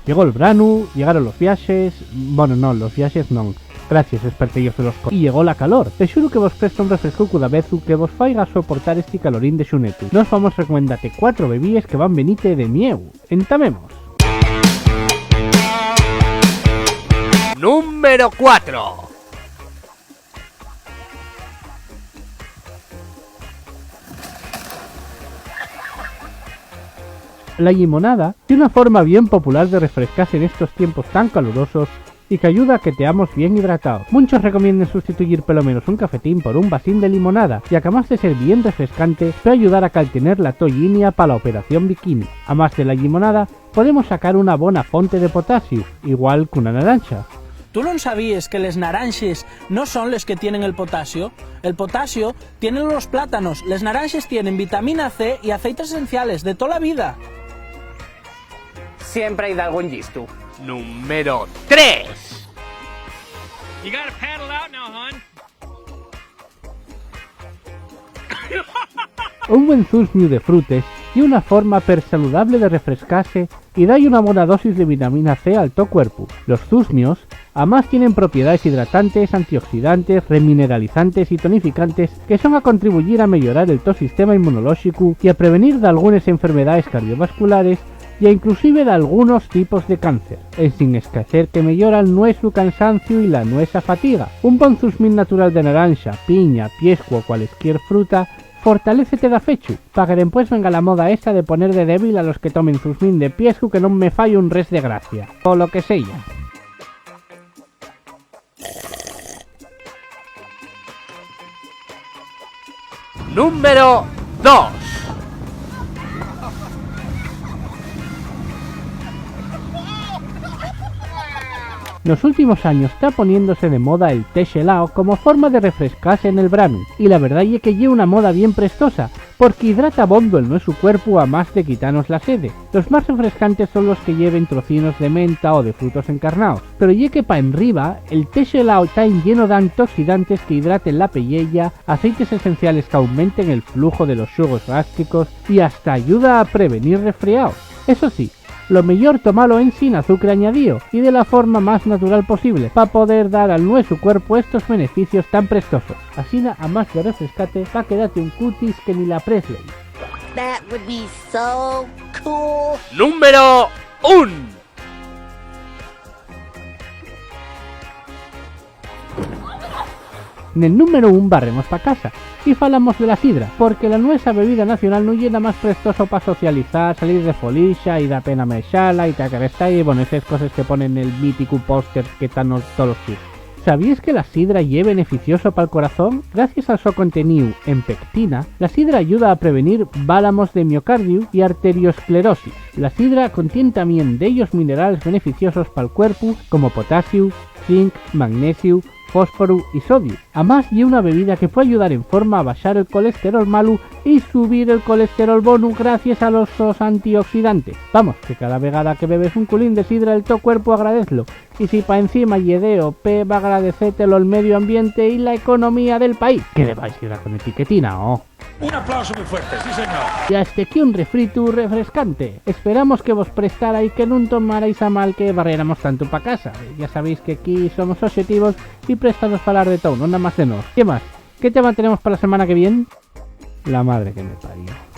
Llegó el branu, llegaron los viaxes... Bueno, no, los viaxes non. Gracias, espertellos de los co... Y llegó la calor. Te xuro que vos presta un refresco cada vezu que vos faiga soportar este calorín de xunetu. Nos vamos recomendate 4 bebíes que van venite de mieu. Entamemos. Número 4. La limonada es una forma bien popular de refrescarse en estos tiempos tan calurosos y que ayuda a que teamos bien hidratados. Muchos recomiendan sustituir por lo menos un cafetín por un vasín de limonada, ya que además de ser bien refrescante, puede ayudar a caltener la tollínia para la operación bikini. Además de la limonada, podemos sacar una buena fuente de potasio, igual que una naranja. ¿Tú no sabías que les naranjas no son los que tienen el potasio? El potasio tienen los plátanos, les naranjas tienen vitamina C y aceites esenciales de toda la vida. Siempre hay de algún gistu. Número 3. You gotta paddle out now, hon. Un buen zusmiu de frutes y una forma per saludable de refrescarse y da una buena dosis de vitamina C al to cuerpo. Los zusmios además tienen propiedades hidratantes, antioxidantes, remineralizantes y tonificantes que son a contribuir a mejorar el to sistema inmunológico y a prevenir de algunas enfermedades cardiovasculares y inclusive de algunos tipos de cáncer, sin esquecer que mejoran nuestro cansancio y la nuestra fatiga. Un bon zusmin natural de naranja, piña, piesco o cualquier fruta fortalécete da fechu, para que después venga la moda esa de poner de débil a los que tomen zusmin de piesco que no me falle un res de gracia, o lo que sea. Número 2. En los últimos años está poniéndose de moda el té helado como forma de refrescarse en el verano, y la verdad es que lleva una moda bien prestosa, porque hidrata bondo el nuestro cuerpo a más de quitarnos la sede. Los más refrescantes son los que lleven trocinos de menta o de frutos encarnados, pero ye que pa' enriba, el té helado está lleno de antioxidantes que hidraten la pellella, aceites esenciales que aumenten el flujo de los jugos gástricos y hasta ayuda a prevenir resfriados. Eso sí, lo mejor tomarlo en sin azúcar añadido y de la forma más natural posible, para poder dar al nuestro cuerpo estos beneficios tan prestosos. Así a más de refrescate, pa' quedarte un cutis que ni la Presley. That would be so cool. Número 1. En el número 1 barremos pa' casa y falamos de la sidra, porque la nuestra bebida nacional no llena más prestoso para socializar, salir de folixa y da pena mechala y tacarestar y bueno, esas cosas que ponen en el mítico póster que están todos los sitios. ¿Sabíais que la sidra es beneficioso para el corazón? Gracias a su contenido en pectina, la sidra ayuda a prevenir válamos de miocardio y arteriosclerosis. La sidra contiene también de ellos minerales beneficiosos para el cuerpo como potasio, zinc, magnesio, fósforo y sodio. Además, es una bebida que puede ayudar en forma a bajar el colesterol malo y subir el colesterol bueno gracias a los antioxidantes. Vamos, que cada vegada que bebes un culín de sidra el to cuerpo agradezlo. Y si pa' encima yedeo P va a agradecértelo el medio ambiente y la economía del país. Que debáis ir con etiquetina, ¿oh? Un aplauso muy fuerte, sí señor. Y hasta aquí un refrito refrescante. Esperamos que vos prestara y que no tomarais a mal que barriéramos tanto pa' casa. Ya sabéis que aquí somos objetivos y prestados para hablar de todo, no nada más de nos. ¿Qué más? ¿Qué tema tenemos para la semana que viene? La madre que me parió.